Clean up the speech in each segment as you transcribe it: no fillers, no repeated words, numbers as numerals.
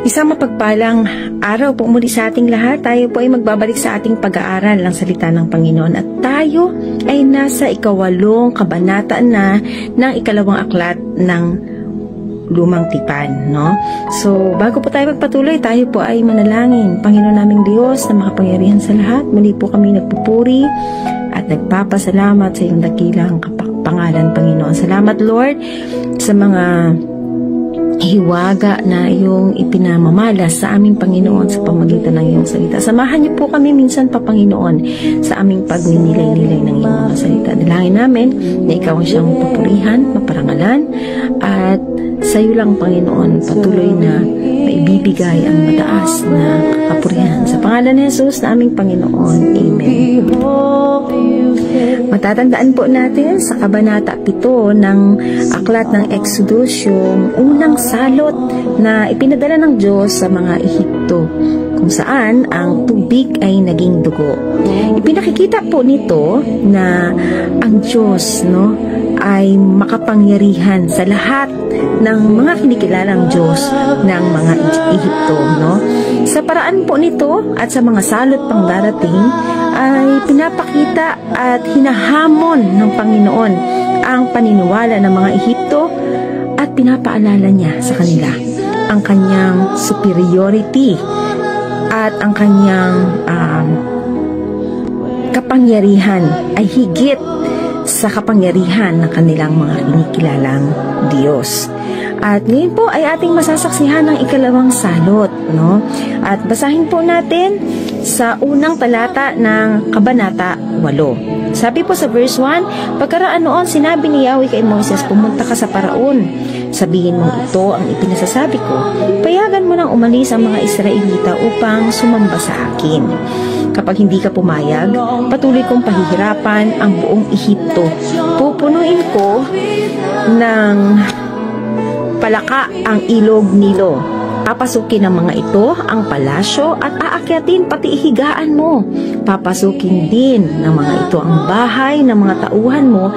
Isang mapagpalang araw po muli sa ating lahat. Tayo po ay magbabalik sa ating pag-aaral ng salita ng Panginoon at tayo ay nasa 8 kabanata na ng 2 aklat ng Lumang Tipan, no? So, bago po tayo magpatuloy, tayo po ay manalangin. Panginoon naming Diyos na makapangyarihan sa lahat, muli po kami nagpupuri at nagpapasalamat sa iyong dakilang pangalan, Panginoon. Salamat, Lord, sa mga hiwaga na iyong ipinamamalas sa aming Panginoon sa pamagitan ng iyong salita. Samahan niyo po kami minsan pa, Panginoon, sa aming pagninilay-nilay ng iyong mga salita. Dalangin namin na ikaw ang siyang papurihan, maparangalan, at sa iyo lang, Panginoon, patuloy na maibibigay ang mataas na kapurihan. Sa pangalan ni Jesus na aming Panginoon. Amen. Matatandaan po natin sa kabanata 7 ng aklat ng Exodus yung unang salot na ipinadala ng Diyos sa mga Ehipto, kung saan ang tubig ay naging dugo. Ipinakikita po nito na ang Diyos, no, ay makapangyarihan sa lahat ng mga kinikilalang Diyos ng mga Ehipto, no? Sa paraan po nito at sa mga salot pang darating ay pinapakita at hinahamon ng Panginoon ang paniniwala ng mga Ehipto at pinapaalala niya sa kanila ang kanyang superiority at ang kanyang kapangyarihan ay higit sa kapangyarihan ng kanilang mga kinikilalang Diyos. At ngayon po ay ating masasaksihan ng 2 salot, no? At basahin po natin sa unang talata ng kabanata 8. Sabi po sa verse 1, pagkaraan noon, sinabi ni Yahweh kay Moises, pumunta ka sa Paraon. Sabihin mo ito ang ipinasasabi ko. Payagan mo nang umalis ang mga Israelita upang sumamba sa akin. Kapag hindi ka pumayag, patuloy kong pahihirapan ang buong Ehipto. Pupunuin ko ng palaka ang ilog Nilo. Papasukin ng mga ito ang palasyo at aakyatin pati higaan mo. Papasukin din ng mga ito ang bahay ng mga tauhan mo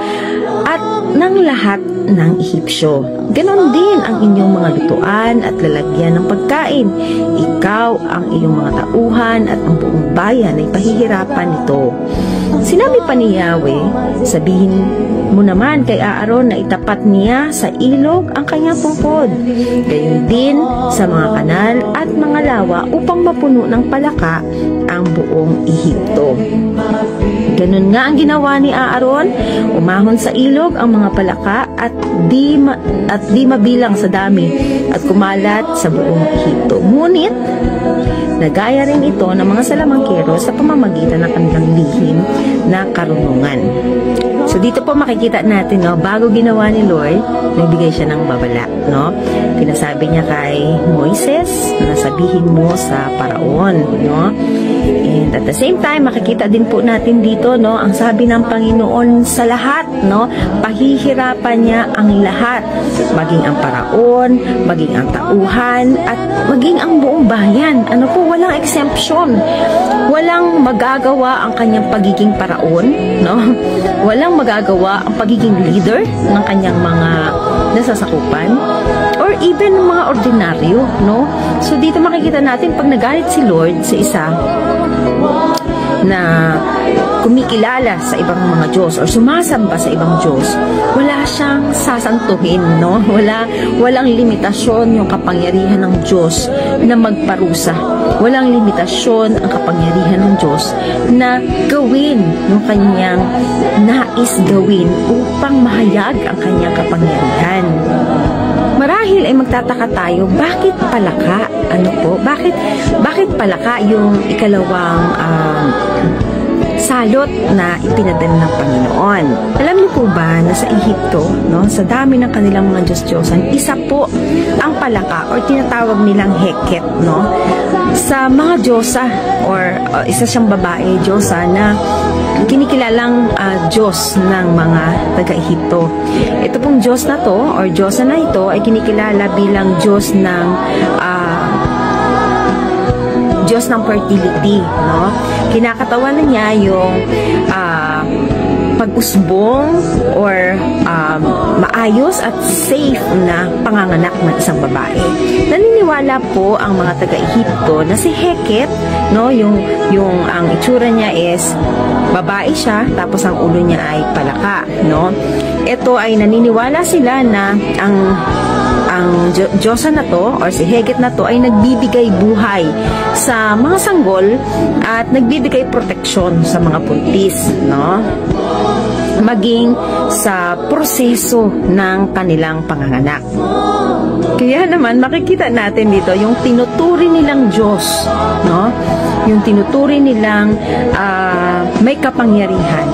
at ng lahat ng Ehipsyo. Ganon din ang inyong mga lutuan at lalagyan ng pagkain. Ikaw, ang iyong mga tauhan at ang buong bayan ay pahihirapan nito. Sinabi pa ni Yahweh, sabihin mo naman kay Aaron na itapat niya sa ilog ang kanyang pungkod. Gayon din sa mga kanal at mga lawa upang mapuno ng palaka ang buong Ehipto. Ganon nga ang ginawa ni Aaron, umahon sa ilog ang mga palaka at di mabilang sa dami at kumalat sa buong Ehipto. Ngunit nagaya rin ito ng mga salamangkero sa pamamagitan ng kanilang lihim na karunungan. So dito po makikita natin, no, bago ginawa ni Lord, nagbigay siya ng babala, no? Pinasabi niya kay Moises na sabihin mo sa Paraon, no? And at the same time, makikita din po natin dito, no, ang sabi ng Panginoon sa lahat, no, pahihirapan niya ang lahat, maging ang Paraon, maging ang tauhan, at maging ang buong bayan. Ano po, walang exemption. Walang magagawa ang kanyang pagiging Paraon, no? Walang magagawa ang pagiging leader ng kanyang mga nasasakupan or even mga ordinaryo, no? So dito makikita natin pag nagalit si Lord sa isa na kumikilala sa ibang mga Diyos or sumasamba sa ibang Diyos, wala siyang sasantuhin, no? Walang limitasyon yung kapangyarihan ng Diyos na magparusa. Walang limitasyon ang kapangyarihan ng Diyos na gawin yung kanyang nais gawin upang mahayag ang kanyang kapangyarihan. Marahil ay magtataka tayo, bakit palaka? Ano po? Bakit palaka yung 2 salot na ipinadala ng Panginoon? Alam niyo po ba na sa Ehipto, no, sa dami ng kanilang mga Diyos-Diyosan, isa po ang palaka or tinatawag nilang Heket, no? Sa mga Diyosa or isa siyang babae Diyosa na kinikilalang Diyos ng mga taga-Ehipto. Ito pong Diyos na to or Diyosa na ito ay kinikilala bilang Diyos ng Diyos ng fertility, no? Kinakatawan na niya yung pag-usbong or maayos at safe na panganganak ng isang babae. Naniniwala po ang mga taga-Ehipto na si Heket, no, yung ang itsura niya is babae siya, tapos ang ulo niya ay palaka, no. Ito ay naniniwala sila na ang Diyosa na to or si Heket na to ay nagbibigay buhay sa mga sanggol at nagbibigay proteksyon sa mga buntis, no? Maging sa proseso ng kanilang panganganak. Kaya naman makikita natin dito yung tinuturi nilang Diyos, no? Yung tinuturi nilang may kapangyarihan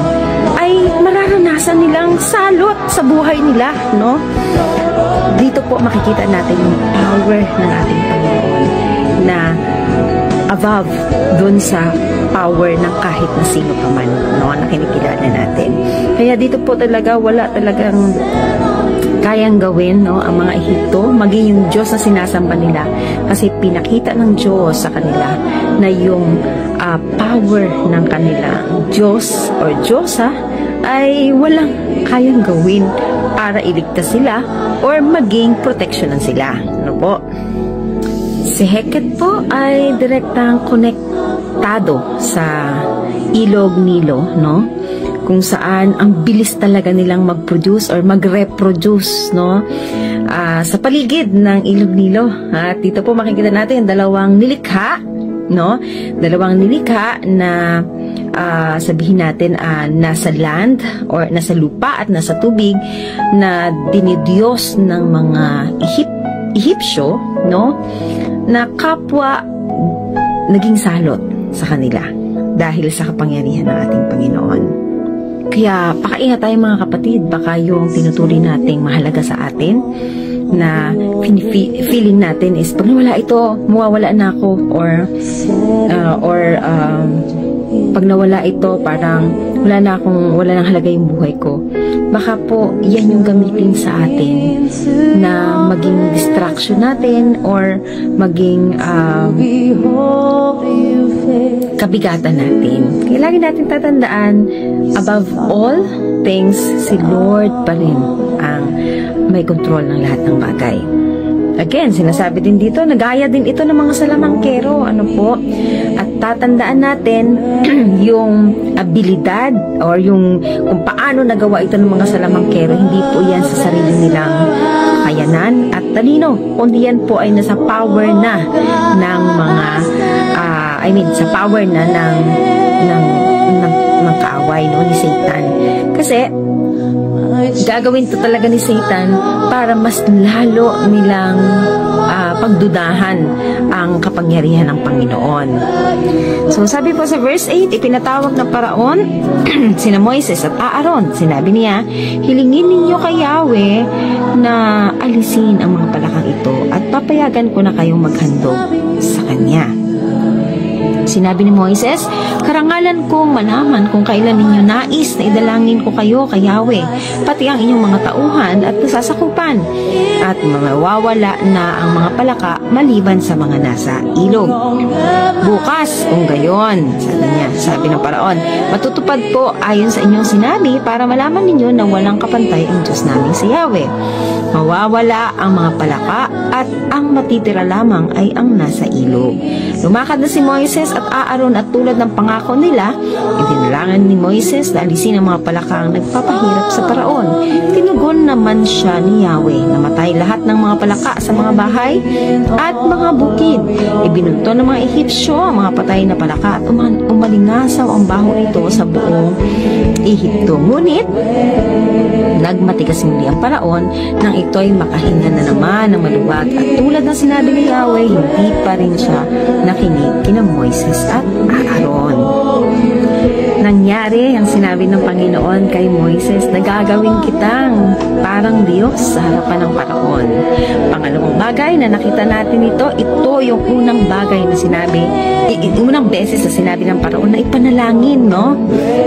ay mararanasan nilang salot sa buhay nila, no? Dito po makikita natin yung power ng ating Panginoon na above dun sa power ng kahit na sino pa man, no, na kinikilala natin. Kaya dito po talaga wala talagang kayang gawin, no, ang mga Ehipto, maging yung Diyos na sinasamba nila, kasi pinakita ng Diyos sa kanila na yung power ng kanilang Diyos or Diyosa ay walang kayang gawin para iligtas sila or maging proteksyonan sila. Ano po? Si Heket po ay direktang konektado sa ilog Nilo, no? Kung saan ang bilis talaga nilang mag-produce or mag-reproduce, no? Sa paligid ng ilog Nilo. At dito po makikita natin dalawang nilikha, no? Dalawang nilikha na sabihin natin nasa land or nasa lupa at nasa tubig na dinidiyos ng mga Ehipsyo, no, na kapwa naging salot sa kanila dahil sa kapangyarihan ng ating Panginoon. Kaya pakaingat tayo mga kapatid, baka yung tinuturi nating mahalaga sa atin na feeling natin is pag nawala ito, mawawala na ako, or pag nawala ito, parang wala nang halaga yung buhay ko. Baka po yan yung gamitin sa atin na maging distraction natin or maging kabigatan natin. Kaya lagi natin tatandaan, above all things, si Lord pa rin ang may control ng lahat ng bagay. Again, sinasabi din dito, nagaya din ito ng mga salamangkero, ano po, at tatandaan natin yung abilidad or yung kung paano nagawa ito ng mga salamangkero, hindi po yan sa sarili nilang kakayanan at talino, kundi yan po ay nasa power na ng mga, sa power na ng kaaway, no, ni Satan. Kasi, gagawin to talaga ni Satan para mas lalo nilang pagdudahan ang kapangyarihan ng Panginoon. So sabi po sa verse 8, ipinatawag ng Paraon sina Moises at Aaron. Sinabi niya, hilingin ninyo kay Yahweh na alisin ang mga palakang ito at papayagan ko na kayong maghandog sa Kanya. Sinabi ni Moises, karangalan kong malaman kung kailan ninyo nais na idalangin ko kayo kay Yahweh, pati ang inyong mga tauhan at nasasakupan, at mawawala na ang mga palaka maliban sa mga nasa ilog. Bukas, kung gayon, sabi ng Paraon, matutupad po ayon sa inyong sinabi para malaman ninyo na walang kapantay ang Diyos namin si Yahweh. Mawawala ang mga palaka at ang matitira lamang ay ang nasa ilog. Lumakad na si Moises at Aaron at tulad ng pangako nila, idinalangan ni Moises na alisin ang mga palaka ang nagpapahirap sa Paraon. Tinugon naman siya ni Yahweh, namatay lahat ng mga palaka sa mga bahay at mga bukid. Ibinunto ng mga Ehipsyo ang mga patay na palaka at umalingasaw ang baho nito sa buong Ehipto. Ngunit, nagmatigas muli ang Paraon nang ito'y makahinga na naman ng maluwag at tulad ng sinabi ni Yahweh, hindi pa rin siya nakinig kina Moises at Aaron. Nangyari ang sinabi ng Panginoon kay Moises na gagawin kitang parang Diyos sa harapan ng Paraon. Pangalawang bagay na nakita natin ito yung unang bagay na sinabi, unang beses na sinabi ng Paraon na ipanalangin, no?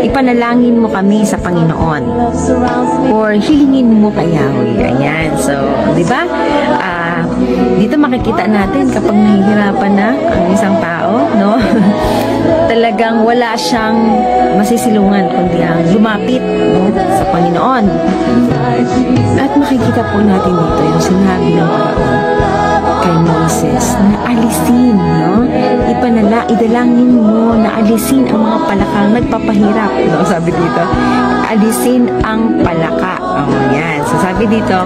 Ipanalangin mo kami sa Panginoon or hilingin mo kay Yahweh. Ayan. So, di ba? dito makikita natin kapag nahihirapan na ang isang tao, no? Talagang wala siyang masisilungan kundi ang lumapit, no, sa Panginoon. At makikita po natin dito yung sinabi ng Paraon kay Moses na alisin, no? Idalangin mo na alisin ang mga palakang nagpapahirap, no? Sabi dito, alisin ang palaka. Yan. So sabi dito,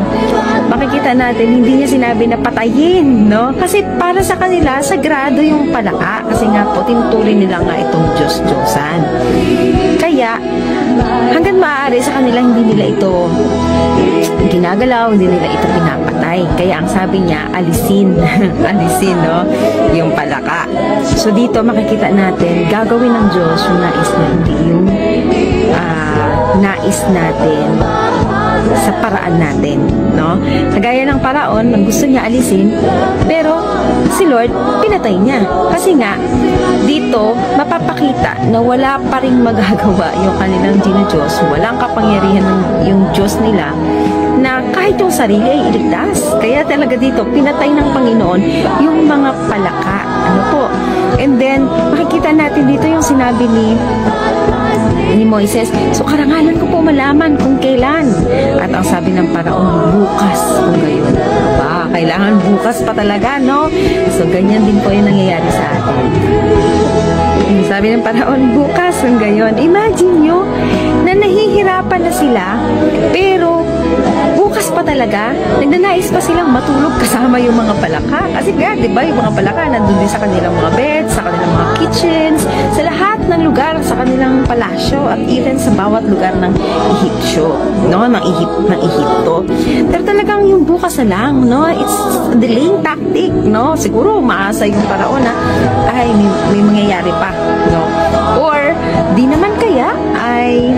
makikita natin, hindi niya sinabi na patayin, no? Kasi para sa kanila, sagrado yung palaka. Kasi nga po, tinutuloy nila nga itong Diyos-Diyosan. Kaya, hanggang maaari sa kanila, hindi nila ito ginagalaw, hindi nila ito pinapatay. Kaya ang sabi niya, alisin. Alisin, no? Yung palaka. So dito, makikita natin, gagawin ng Diyos yung nais na hindi yung nais natin sa paraan natin, no? Kagaya ng Paraon, nang gusto niya alisin, pero si Lord, pinatay niya. Kasi nga, dito, mapapakita na wala pa rin magagawa yung kanilang Diyos, walang kapangyarihan ng yung Diyos nila, na kahit yung sarili ay iligtas. Kaya talaga dito, pinatay ng Panginoon yung mga palaka. Ano po? And then, makikita natin dito yung sinabi ni Moises, so karangalan ko po malaman kung kailan. At ang sabi ng Paraon, bukas kung gayon. Ba, kailangan bukas pa talaga, no? So, ganyan din po yung nangyayari sa atin. Sabi ng Paraon, bukas kung gayon. Imagine nyo na nahihirapan na sila, pero bukas pa talaga, nagnanais pa silang matulog kasama yung mga palaka. Kasi nga, di ba, yung mga palaka nandun din sa kanilang mga beds, sa kanilang mga kitchens, sa lahat ng lugar, sa kanilang palasyo, at even sa bawat lugar ng Ehipsyo, no? Ng Ehipto. Pero talagang yung bukas na lang, no? It's a delaying tactic, no? Siguro, maasa yung Paraon na, ay, may mangyayari pa, no? Or, di naman kaya, ay,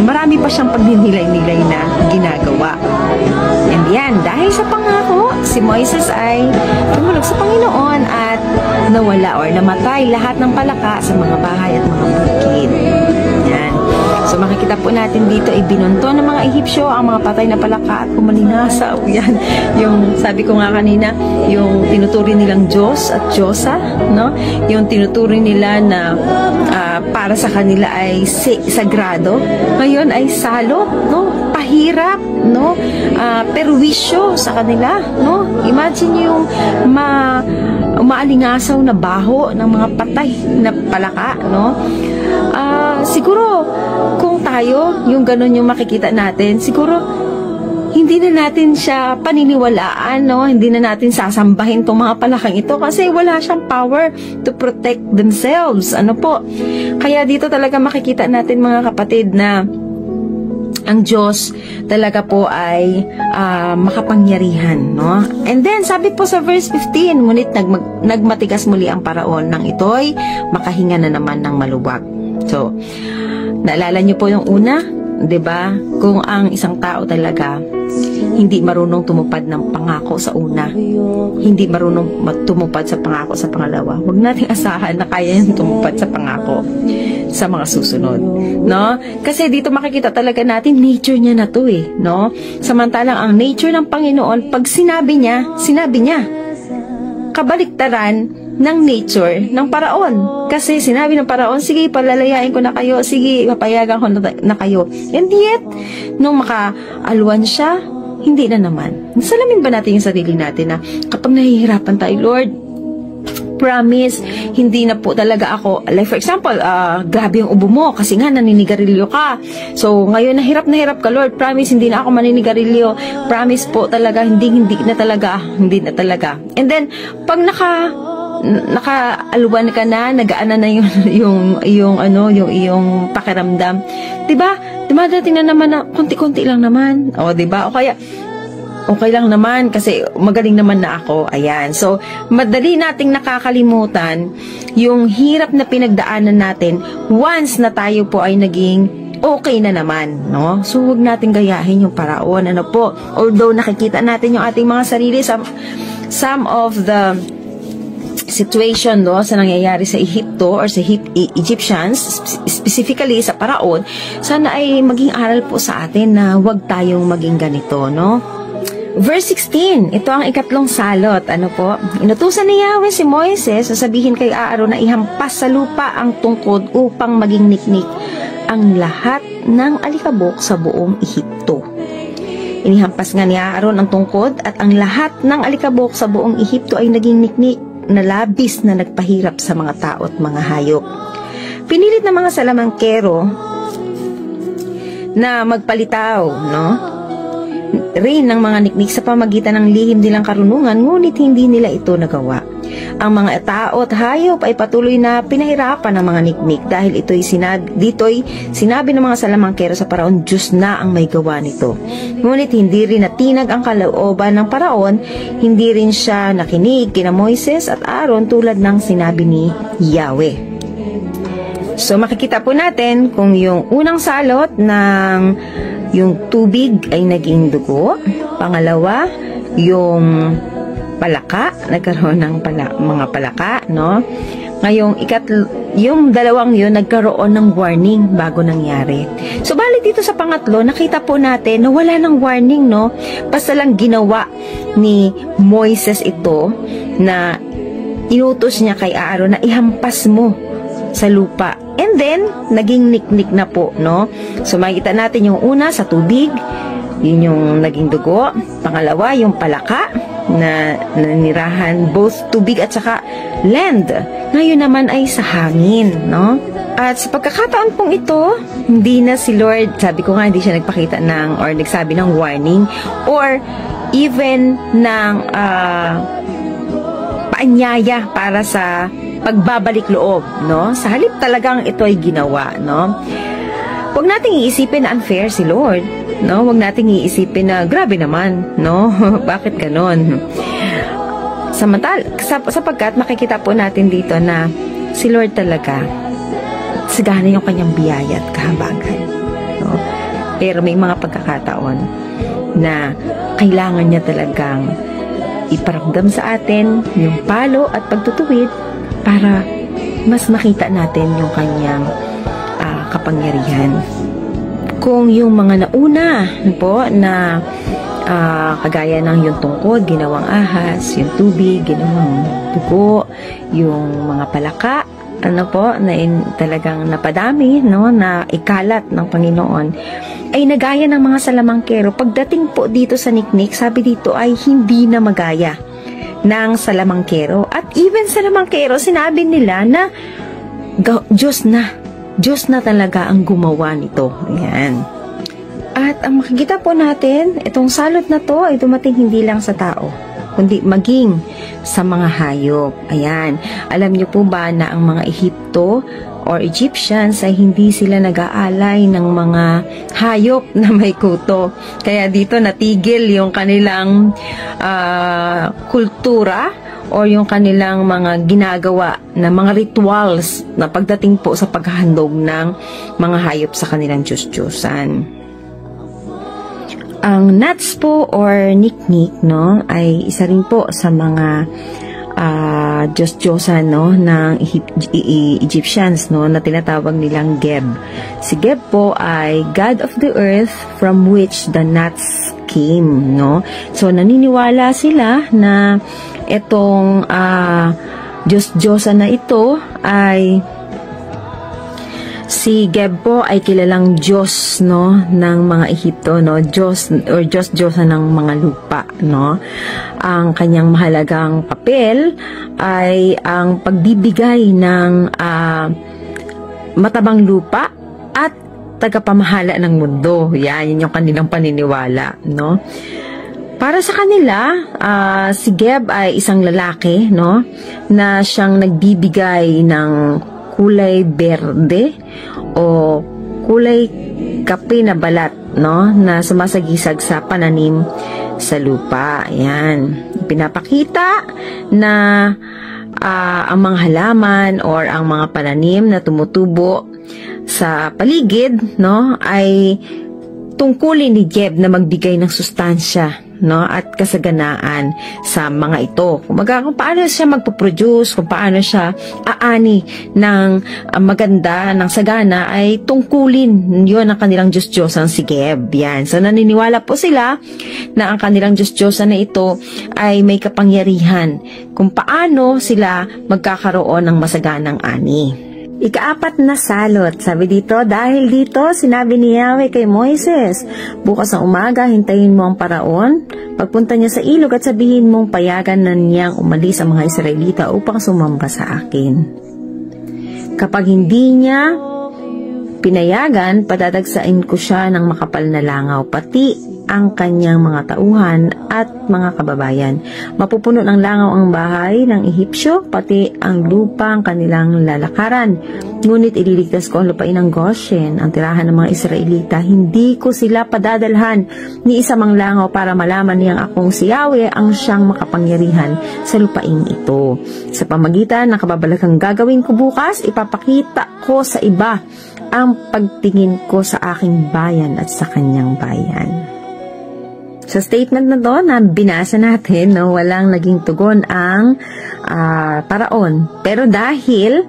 marami pa siyang pagninilay-nilay na ginagawa. And yan, dahil sa pangako, si Moises ay tumulog sa Panginoon at nawala or namatay lahat ng palaka sa mga bahay at mga bukid. Yan. So makikita po natin dito, ibinunto ng mga Ehipsyo ang mga patay na palaka at kumalinasaw. Yan. Yung sabi ko nga kanina, yung tinuturi nilang Diyos at Diyosa, no? Yung tinuturi nila na para sa kanila ay sagrado, ngayon ay salo, no? Pahirap, no? Perwisyo sa kanila, no? Imagine yung maalingasaw na baho ng mga patay na palaka, no? Siguro kung tayo, yung ganun yung makikita natin, siguro hindi na natin siya paniniwalaan, no? Hindi na natin sasambahin tong mga palakang ito kasi wala siyang power to protect themselves. Ano po? Kaya dito talaga makikita natin, mga kapatid, na ang Diyos talaga po ay makapangyarihan, no? And then, sabi po sa verse 15, ngunit nagmatigas muli ang Paraon nang ito'y makahinga na naman ng maluwag. So, naalala niyo po yung una, 'di ba? Kung ang isang tao talaga hindi marunong tumupad ng pangako sa una, hindi marunong tumupad sa pangako sa pangalawa, huwag nating asahan na kaya niyang tumupad sa pangako sa mga susunod, no? Kasi dito makikita talaga natin nature niya na to, no? Samantalang ang nature ng Panginoon, pag sinabi niya. Kabaliktaran ng nature ng Paraon. Kasi sinabi ng Paraon, sige, palalayain ko na kayo, sige, papayagan ko na kayo. And yet, nung makaaluan siya, hindi na naman. Salamin ba natin yung sarili natin na kapag nahihirapan tayo, Lord, promise, hindi na po talaga ako, like for example, grabe yung ubo mo kasi nga naninigarilyo ka. So, ngayon nahirap ka, Lord, promise, hindi na ako maninigarilyo. Promise po talaga, hindi na talaga. And then, pag nakaaluan ka na, nagaan na yung iyong pakiramdam. 'Di ba? Dumadating na naman na konti-konti lang naman. O 'di ba? O kaya okay lang naman kasi magaling naman na ako. Ayan. So, madali nating nakakalimutan yung hirap na pinagdaanan natin once na tayo po ay naging okay na naman, no? So, huwag nating gayahin yung Paraon. Ano po? Although nakikita natin yung ating mga sarili, some of the situation, no, sa nangyayari sa Ehipto or sa Egyptians, specifically sa Paraon, sana ay maging aral po sa atin na huwag tayong maging ganito, no? Verse 16, ito ang ikatlong salot. Ano po? Inutusan ni Yahweh si Moises, sasabihin kay Aaron na ihampas sa lupa ang tungkod upang maging niknik ang lahat ng alikabok sa buong Ehipto. Inihampas nga ni Aaron ang tungkod at ang lahat ng alikabok sa buong Ehipto ay naging niknik na labis na nagpahirap sa mga tao at mga hayop. Pinilit ng mga salamangkero na magpalitaw, rin ng mga niknik sa pamagitan ng lihim nilang karunungan, ngunit hindi nila ito nagawa. Ang mga tao at hayop ay patuloy na pinahirapan ng mga niknik dahil dito'y sinabi ng mga salamangkero sa Paraon, Diyos na ang may gawa nito. Ngunit hindi rin natinag ang kalooban ng Paraon, hindi rin siya nakinig kina Moises at Aaron tulad ng sinabi ni Yahweh. So makikita po natin kung yung unang salot ng yung tubig ay naging dugo. Pangalawa, yung palaka, nagkaroon ng mga palaka, Ngayong yung dalawang yun, nagkaroon ng warning bago nangyari. So, balik dito sa pangatlo, nakita po natin na wala ng warning, Basta lang ginawa ni Moises ito na inutos niya kay Aaron na ihampas mo sa lupa. And then, naging niknik na po, So, makikita natin yung una sa tubig, yun yung naging dugo. Pangalawa, yung palaka na nanirahan both tubig at saka land. Ngayon naman ay sa hangin, At sa pagkakataon pong ito, hindi na si Lord, sabi ko nga, hindi siya nagpakita or nagsabi ng warning or even ng paanyaya para sa pagbabalik loob, Sa halip talagang ito ay ginawa, Huwag nating iisipin na unfair si Lord, Huwag nating iisipin na grabe naman, Bakit ganon? Sapagkat makikita po natin dito na si Lord talaga sagana yung kanyang biyaya at kahabagan, Pero may mga pagkakataon na kailangan niya talagang iparamdam sa atin yung palo at pagtutuwid para mas makita natin yung kanyang kapangyarihan. Kung yung mga nauna po na kagaya ng yung tungkod, ginawang ahas, yung tubig, ginawang dugo, yung mga palaka, na talagang napadami, na ikalat ng Panginoon, ay nagaya ng mga salamangkero. Pagdating po dito sa niknik, sabi dito ay hindi na magaya ng salamangkero. At even salamangkero, sinabi nila na Diyos na talaga ang gumawa nito. Ayan. At ang makikita po natin, itong salot na to ay dumating hindi lang sa tao, kundi maging sa mga hayop. Ayan. Alam niyo po ba na ang mga Ehipto or Egyptians ay hindi sila nag-aalay ng mga hayop na may kuto. Kaya dito natigil yung kanilang kultura o yung kanilang mga ginagawa na mga rituals na pagdating po sa paghahandog ng mga hayop sa kanilang Diyos-Diyosan. Ang nuts po or niknik, ay isa rin po sa mga Diyos-Diyosan ng Egyptians, na tinatawag nilang Geb. Si Geb po ay God of the earth from which the nuts came, So naniniwala sila na itong Diyos-Diyosan na ito ay si Geb po ay kilalang Diyos ng mga Ehipto, Diyos or Diyos-Diyosan ng mga lupa, Ang kanyang mahalagang papel ay ang pagbibigay ng matabang lupa at tagapamahala ng mundo. Yan yung kanilang paniniwala, Para sa kanila, si Geb ay isang lalaki, na siyang nagbibigay ng kulay berde o kulay kape na balat, na sumasagisag sa pananim sa lupa. Ayan. Pinapakita na ang mga halaman or ang mga pananim na tumutubo sa paligid, ay tungkulin ni Geb na magbigay ng sustansya, no, at kasaganaan sa mga ito. Kung paano siya magpo-produce, kung paano siya aani ng maganda, ng sagana, ay tungkulin yun ang kanilang Diyos-Diyosan si Geb. Yan. So naniniwala po sila na ang kanilang Diyos-Diyosan na ito ay may kapangyarihan kung paano sila magkakaroon ng masaganang ani. Ika-4 na salot. Sabi dito, dahil dito, sinabi ni Yahweh kay Moises, bukas ng umaga, hintayin mo ang paraon. Pagpunta niya sa ilog at sabihin mong payagan na niyang umalis ang mga Israelita upang sumamba sa akin. Kapag hindi niya pinayagan, padadagsain ko siya ng makapal na langaw, pati ang kanyang mga tauhan at mga kababayan. Mapupuno ng langaw ang bahay ng Ehipsyo, pati ang lupa ang kanilang lalakaran. Ngunit ililigtas ko ang lupain ng Goshen, ang tirahan ng mga Israelita. Hindi ko sila padadalhan ni isa mang langaw para malaman niyang akong si Yahweh ang siyang makapangyarihan sa lupain ito. Sa pamagitan ng kababalakang gagawin ko bukas, ipapakita ko sa iba ang pagtingin ko sa aking bayan at sa kanyang bayan. Sa statement na to na binasa natin, no, walang naging tugon ang paraon. Pero dahil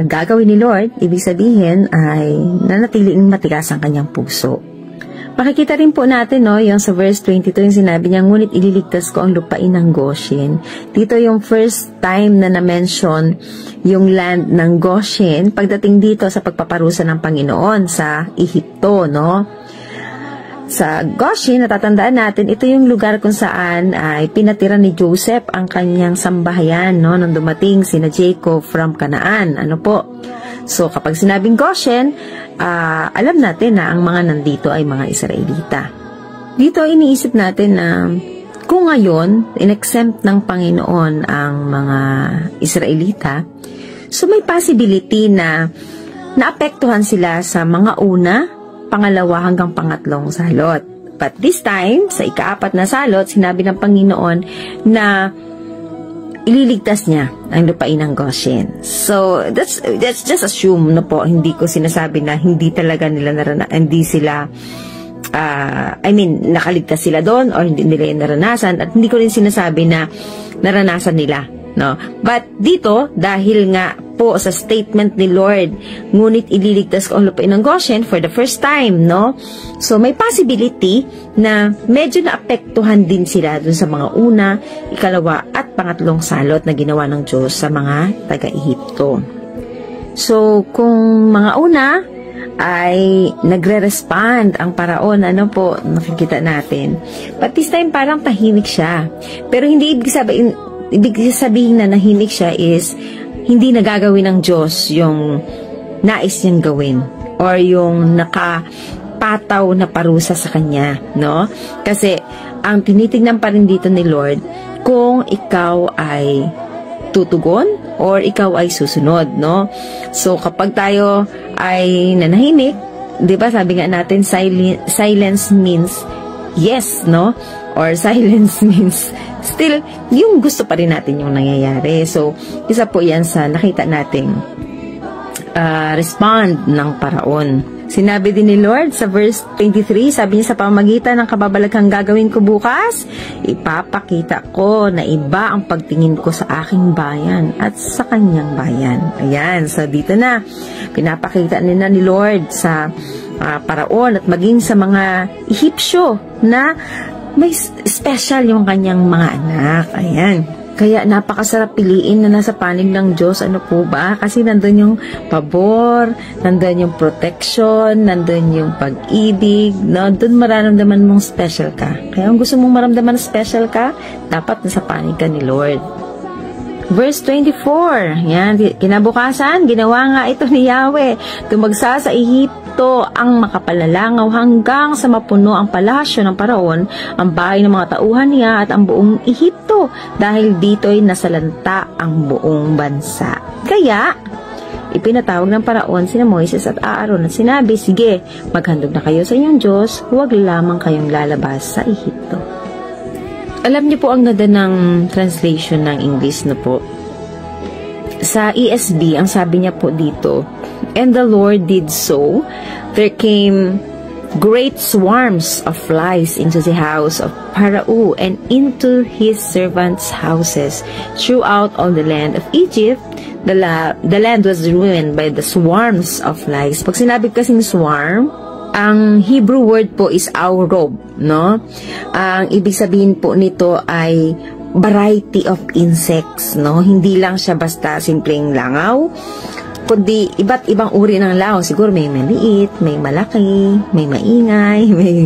gagawin ni Lord, ibig sabihin ay nanatiling matigas ang kanyang puso. Makikita rin po natin, no, yung sa verse 22, yung sinabi niya, ngunit ililigtas ko ang lupain ng Goshen. Dito yung first time na na-mention yung land ng Goshen pagdating dito sa pagpaparusa ng Panginoon sa Ehipto, no? Sa Goshen, natatandaan natin, ito yung lugar kung saan ay pinatira ni Joseph ang kanyang sambahayan, no, nung dumating sina Jacob from Canaan. Ano po? So, kapag sinabing Goshen, alam natin na ang mga nandito ay mga Israelita. Dito, iniisip natin na kung ngayon, in-exempt ng Panginoon ang mga Israelita, so may possibility na naapektuhan sila sa mga una, pangalawa hanggang pangatlong salot. But this time, sa ika-4 na salot, sinabi ng Panginoon na ililigtas niya ang lupain ng Goshen. So, that's just assume, no po. Hindi ko sinasabi na hindi talaga nila hindi sila nakaligtas sila doon or hindi nila yung naranasan, at hindi ko rin sinasabi na naranasan nila, no? But dito, dahil nga po sa statement ni Lord, ngunit ililigtas ko ang lupain ng Goshen for the first time, no? So may possibility na medyo naapektuhan din sila dun sa mga una, ikalawa at pangatlong salot na ginawa ng Diyos sa mga taga-Ehipto. So kung mga una ay nagre-respond ang paraon, ano po, nakikita natin. But this time parang tahimik siya. Pero hindi ibig sabihin na nahimik siya is hindi nagagawin ng Diyos yung nais niyang gawin or yung nakapataw na parusa sa kanya, no? Kasi ang tinitignan pa rin dito ni Lord kung ikaw ay tutugon or ikaw ay susunod, no? So kapag tayo ay nanahimik, 'di ba, sabi nga natin silence means yes, no? Or silence means still, yung gusto pa rin natin yung nangyayari. So, isa po yan sa nakita nating respond ng paraon. Sinabi din ni Lord sa verse 23, sabi niya, sa pamagitan ng kababalaghang gagawin ko bukas, ipapakita ko na iba ang pagtingin ko sa aking bayan at sa kanyang bayan. Ayan, so dito na, pinapakita nila ni Lord sa paraon at maging sa mga Ehipsyo na may special yung kanyang mga anak. Ayan. Kaya napakasarap piliin na nasa panig ng Diyos. Ano po ba? Kasi nandun yung pabor, nandun yung protection, nandun yung pag-ibig, nandun mararamdaman mong special ka. Kaya kung gusto mong maramdaman special ka, dapat nasa panig ka ni Lord. Verse 24, yan, kinabukasan, ginawa nga ito ni Yahweh, tumagsa sa Ehipto ang makapalalangaw hanggang sa mapuno ang palasyo ng paraon, ang bahay ng mga tauhan niya at ang buong Ehipto, dahil dito'y nasalanta ang buong bansa. Kaya, ipinatawag ng paraon sina Moises at Aaron at sinabi, sige, maghandog na kayo sa inyong Diyos, huwag lamang kayong lalabas sa Ehipto. Alam niyo po ang ganda ng translation ng English na po. Sa ESV, ang sabi niya po dito, and the Lord did so, there came great swarms of flies into the house of Pharaoh and into his servants' houses. Throughout all the land of Egypt, the land was ruined by the swarms of flies. Pag sinabi kasing swarm, ang Hebrew word po is aurob, no? Ang ibig sabihin po nito ay variety of insects, no? Hindi lang siya basta simpleng langaw, kundi iba't ibang uri ng langaw. Siguro may maliit, may malaki, may maingay, may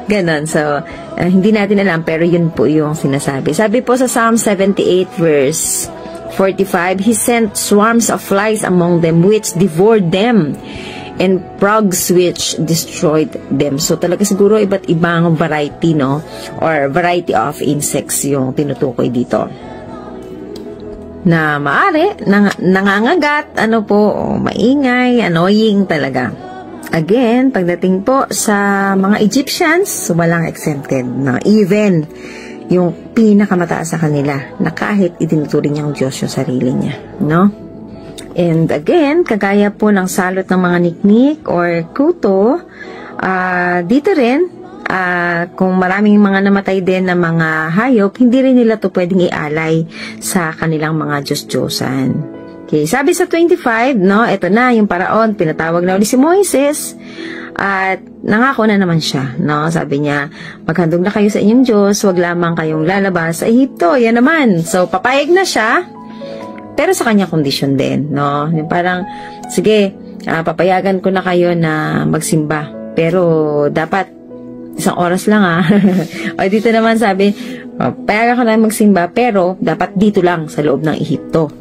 ganon. So, hindi natin alam, pero yun po yung sinasabi. Sabi po sa Psalm 78 verse 45, He sent swarms of flies among them which devoured them, and frogs which destroyed them. So talaga siguro iba't ibang variety, no? Or variety of insects yung tinutukoy dito. Na maaari, nangangagat, maingay, annoying talaga. Again, pagdating po sa mga Egyptians, walang exempted, no? Even yung pinakamataas sa kanila, na kahit itinuturing niyang Diyos yung sarili niya, no? And again, kagaya po ng salot ng mga niknik or kuto, dito rin, kung maraming mga namatay din na mga hayop, hindi rin nila to pwedeng ialay sa kanilang mga Diyos-Diyosan. Okay, sabi sa 25, no, ito na yung paraon, pinatawag na ulit si Moises, at nangako na naman siya, no? Sabi niya, maghandog na kayo sa inyong Diyos, wag lamang kayong lalabas sa Ehipto. Yan naman. So, papayag na siya, pero sa kanya kondisyon din, no? Yung parang, sige, papayagan ko na kayo na magsimba. Pero, dapat, isang oras lang, O dito naman sabi, papayagan ko na magsimba, pero, dapat dito lang, sa loob ng Ehipto.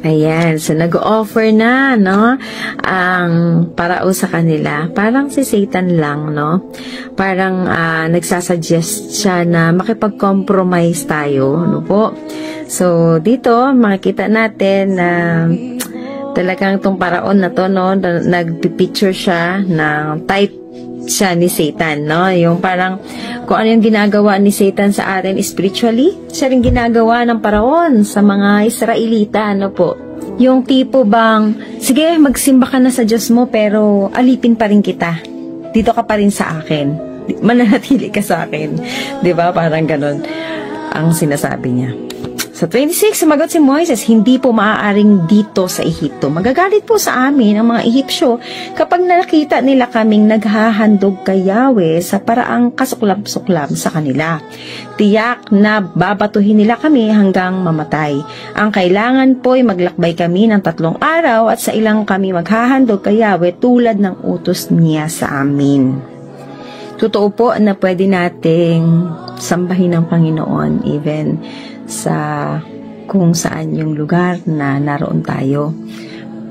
Ayan, so nag-offer na, no? Ang parao sa kanila. Parang si Satan lang, no? Parang, nagsasuggest siya na makipag-compromise tayo, no po? So, dito, makikita natin na talagang itong paraon na to, no, nagpipicture siya ng type siya ni Satan, no? Yung parang, kung ano yung ginagawa ni Satan sa atin spiritually, siya rin ginagawa ng paraon sa mga Israelita, no po? Yung tipo bang, sige, magsimba ka na sa Diyos mo, pero alipin pa rin kita. Dito ka pa rin sa akin. Mananatili ka sa akin. Diba? Parang ganun ang sinasabi niya. Sa 26, sumagot si Moises, hindi po maaaring dito sa Ehipto. Magagalit po sa amin ang mga Ehipsyo kapag nakita nila kaming naghahandog kay Yahweh sa paraang kasuklam-suklam sa kanila. Tiyak na babatuhin nila kami hanggang mamatay. Ang kailangan po ay maglakbay kami ng 3 araw at sa ilang kami maghahandog kay Yahweh tulad ng utos niya sa amin. Totoo po na pwede nating sambahin ng Panginoon even sa kung saan yung lugar na naroon tayo.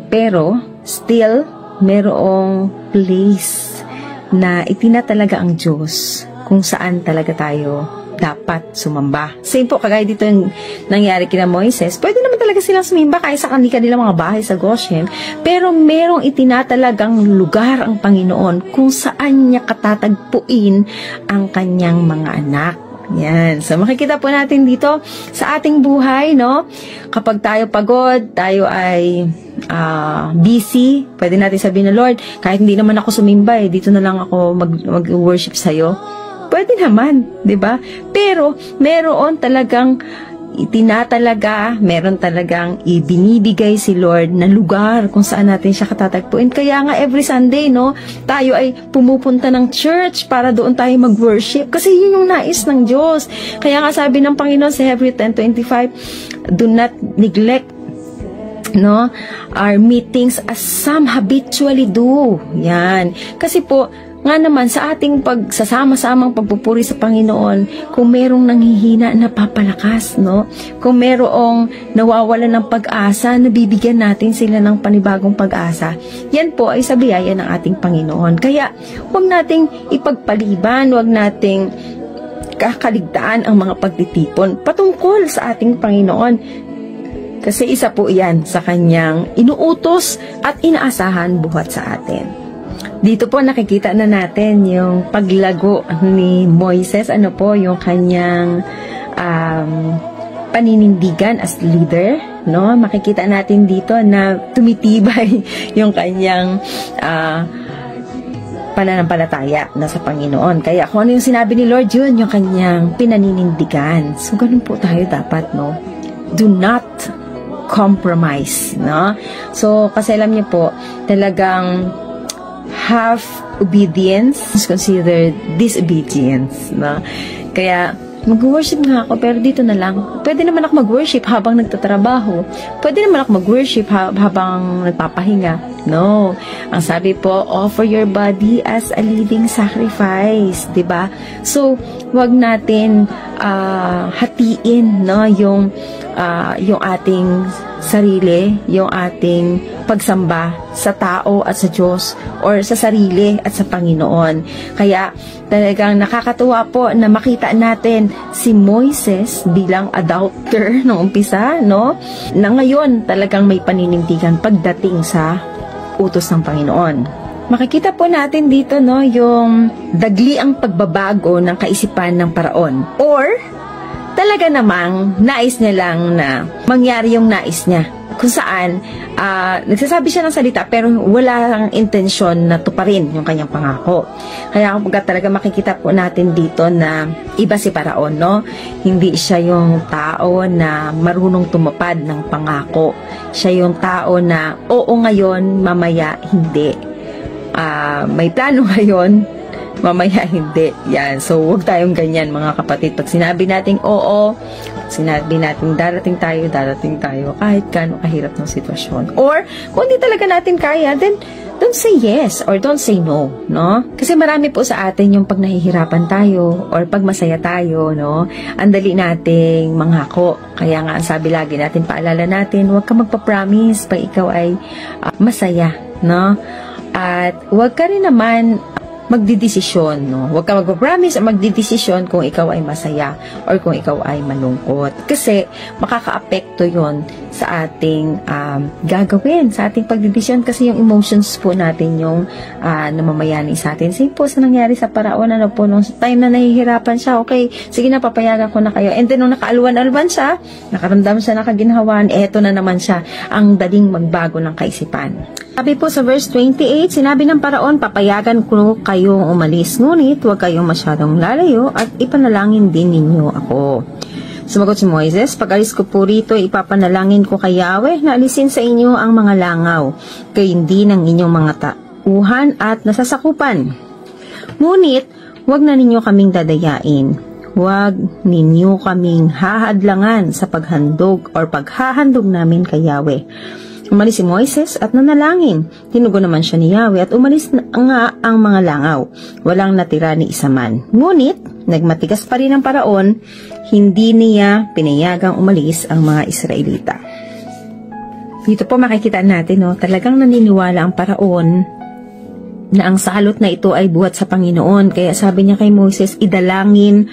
Pero, still, merong place na itinatalaga ang Diyos kung saan talaga tayo dapat sumamba. Same po, kagaya dito yung nangyari kina Moises, pwede naman talaga silang sumimba kahit sa kanilang mga bahay sa Goshen, pero merong itinatalagang lugar ang Panginoon kung saan niya katatagpuin ang kanyang mga anak. Yan. So, makikita po natin dito sa ating buhay, no? Kapag tayo pagod, tayo ay busy, pwede natin sabihin na, Lord, kahit hindi naman ako sumimba, dito na lang ako mag-worship sa'yo. Pwede naman, di ba? Pero, meron talagang itinatalaga, meron talagang ibinibigay si Lord na lugar kung saan natin siya katatagpuin. Kaya nga every Sunday, no, tayo ay pumupunta ng church para doon tayo mag-worship. Kasi yun yung nais ng Diyos. Kaya nga sabi ng Panginoon sa Hebrew 10:25, do not neglect, no, our meetings as some habitually do. Yan. Kasi po, nga naman sa ating pagsasama-samang pagpupuri sa Panginoon, kung merong nanghihina, napapalakas, no? Kung merong nawawalan ng pag-asa, nabibigyan natin sila ng panibagong pag-asa. Yan po ay sa biyaya ng ating Panginoon. Kaya, huwag nating ipagpaliban, huwag nating kakaligtaan ang mga pagtitipon patungkol sa ating Panginoon. Kasi isa po yan sa kanyang inuutos at inaasahan buhat sa atin. Dito po nakikita na natin yung paglago ni Moises, yung kanyang paninindigan as leader, no? Makikita natin dito na tumitibay yung kanyang pananampalataya na sa Panginoon. Kaya kung ano yung sinabi ni Lord, yun yung kanyang pinaninindigan. So, ganun po tayo dapat, no? Do not compromise, no? So, kasi alam niyo po, talagang half obedience is considered disobedience, no? Kaya, mag-worship nga ako, pero dito na lang. Pwede naman ako mag-worship habang nagtatrabaho. Pwede naman ako mag-worship habang nagpapahinga. No. Ang sabi po, offer your body as a living sacrifice. Diba? So, wag natin hatiin, no, yung ating sarili, yung ating pagsamba sa tao at sa Diyos, or sa sarili at sa Panginoon. Kaya talagang nakakatuwa po na makita natin si Moises bilang adopter nung umpisa, no? Na ngayon talagang may paninindigan pagdating sa utos ng Panginoon. Makikita po natin dito, no, yung dagli ang pagbabago ng kaisipan ng Paraon, or talaga namang nais niya lang na mangyari yung nais niya. Kung saan, nagsasabi siya ng salita pero wala ang intensyon na tuparin yung kanyang pangako. Kaya kapag talaga makikita po natin dito na iba si Paraon, no? Hindi siya yung tao na marunong tumupad ng pangako. Siya yung tao na, oo ngayon, mamaya hindi. May plano ngayon, mamaya hindi. Yan. So, huwag tayong ganyan, mga kapatid. Pag sinabi nating oo, sinabi natin darating tayo kahit gaano kahirap ng sitwasyon. Or, kung hindi talaga natin kaya, then don't say yes or don't say no, no? Kasi marami po sa atin yung pag nahihirapan tayo or pag masaya tayo, no? Ang dali nating manghako. Kaya nga, ang sabi lagi natin, paalala natin, huwag ka magpa-promise pag ikaw ay masaya, no? At huwag ka rin naman magdidesisyon, no? Huwag ka magpapromise o magdidesisyon kung ikaw ay masaya or kung ikaw ay malungkot. Kasi makaka-apekto yon sa ating gagawin, sa ating pagdidesisyon, kasi yung emotions po natin yung namamayani sa atin. Same po sa nangyari sa Paraon, ano po, nung time na nahihirapan siya, okay, sige na, papayagan ko na kayo. And then, nung nakaalwan-alwan siya, nakaramdam siya, nakaginhawan, eto na naman siya, ang daling magbago ng kaisipan. Sabi po sa verse 28, sinabi ng Paraon, papayagan ko kayong umalis, ngunit huwag kayong masyadong lalayo at ipanalangin din ninyo ako. Sumagot si Moises, pag-alis ko po rito, ipapanalangin ko kay Yahweh na alisin sa inyo ang mga langaw, gayon din ang inyong mga tauhan at nasasakupan. Ngunit, huwag na ninyo kaming dadayain. Huwag ninyo kaming hahadlangan sa paghandog or paghahandog namin kay Yahweh. Umalis si Moises at nanalangin. Tinugo naman siya ni Yahweh at umalis na nga ang mga langaw. Walang natira ni isa man. Ngunit, nagmatigas pa rin ang Paraon, hindi niya pinayagang umalis ang mga Israelita. Dito po makikita natin, no, talagang naniniwala ang Paraon na ang salot na ito ay buhat sa Panginoon. Kaya sabi niya kay Moises, idalangin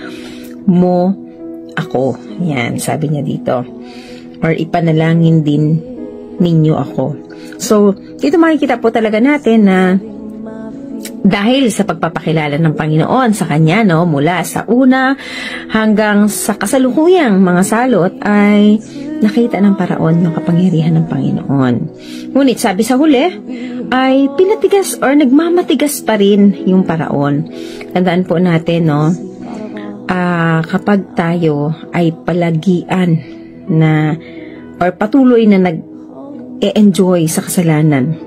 mo ako. Yan, sabi niya dito. Or ipanalangin din ninyo ako. So, dito makikita po talaga natin na dahil sa pagpapakilala ng Panginoon sa Kanya, no, mula sa una hanggang sa kasalukuyang mga salot, ay nakita ng Paraon yung kapangyarihan ng Panginoon. Ngunit sabi sa huli, ay pinatigas or nagmamatigas pa rin yung Paraon. Tandaan po natin, no, kapag tayo ay palagian na or patuloy na nag-e-enjoy sa kasalanan,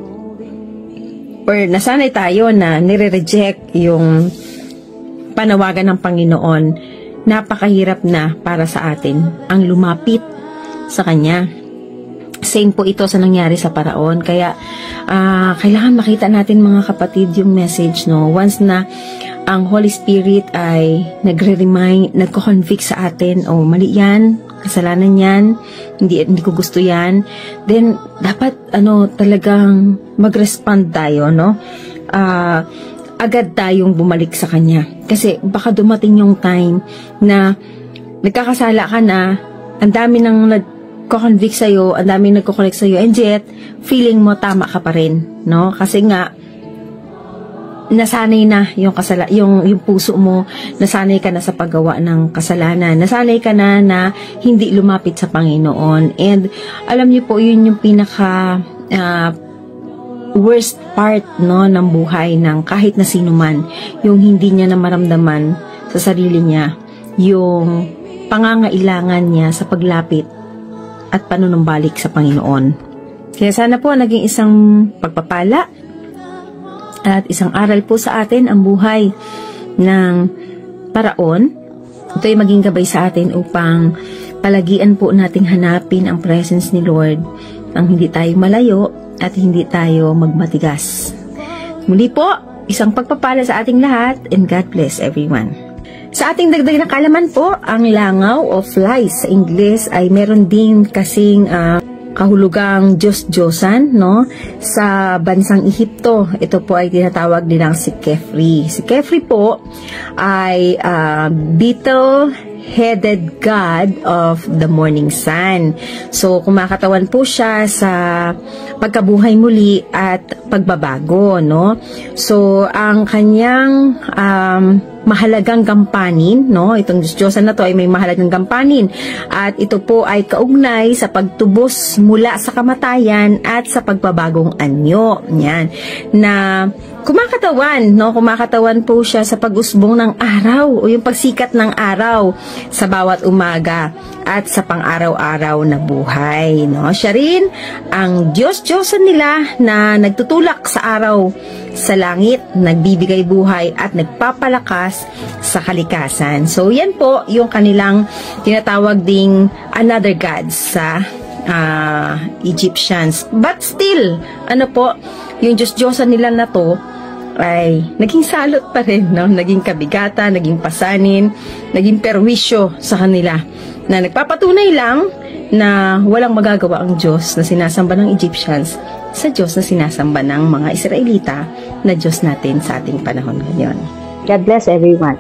or nasanay tayo na nire-reject yung panawagan ng Panginoon, napakahirap na para sa atin ang lumapit sa Kanya. Same po ito sa nangyari sa Paraon. Kaya kailangan makita natin, mga kapatid, yung message, no, once na ang Holy Spirit ay nagre-remind, nagko-convict sa atin, oh, mali yan, kasalanan yan, hindi ko gusto yan, then dapat talagang mag-respond tayo, no? Agad tayong bumalik sa Kanya. Kasi baka dumating yung time na nagkakasala ka na, ang dami nang nagko-convict sa'yo, ang dami nagko-collect sa'yo, and yet feeling mo tama ka pa rin, no? Kasi nga nasanay na yung puso mo, nasanay ka na sa paggawa ng kasalanan, nasanay ka na hindi lumapit sa Panginoon. And alam niyo po, yun yung pinaka worst part, no, ng buhay ng kahit na sino man, yung hindi niya na maramdaman sa sarili niya yung pangangailangan niya sa paglapit at panunumbalik sa Panginoon. Kaya sana po naging isang pagpapala at isang aral po sa atin ang buhay ng paraon. Ito ay maging gabay sa atin upang palagian po nating hanapin ang presence ni Lord nang hindi tayo malayo at hindi tayo magmatigas. Muli po, isang pagpapala sa ating lahat, and God bless everyone. Sa ating dagdag na kalaman po, ang langaw o flies sa Ingles ay meron din kasing kahulugang Diyos-Diyosan, no? Sa bansang Ehipto, ito po ay tinatawag nilang si Kefri. Si Kefri po ay beetle-headed god of the morning sun. So, kumakatawan po siya sa pagkabuhay muli at pagbabago, no? So, ang kanyang mahalagang gampanin, no? Itong Diyos-Diyosan na to ay may mahalagang gampanin at ito po ay kaugnay sa pagtubos mula sa kamatayan at sa pagbabagong anyo. Yan. Na kumakatawan, no? Kumakatawan po siya sa pag-usbong ng araw o yung pagsikat ng araw sa bawat umaga at sa pang-araw-araw na buhay, no? Siya rin ang Diyos-Diyosan nila na nagtutulak sa araw sa langit, nagbibigay buhay at nagpapalakas sa kalikasan. So, yan po yung kanilang tinatawag ding another gods sa Egyptians. But still, ano po, yung Diyos-Diyosan nila na to ay naging salot pa rin, no? Naging kabigatan, naging pasanin, naging perwisyo sa kanila na nagpapatunay lang na walang magagawa ang Diyos na sinasamba ng Egyptians sa Diyos na sinasamba ng mga Israelita na Diyos natin sa ating panahon ngayon. God bless everyone.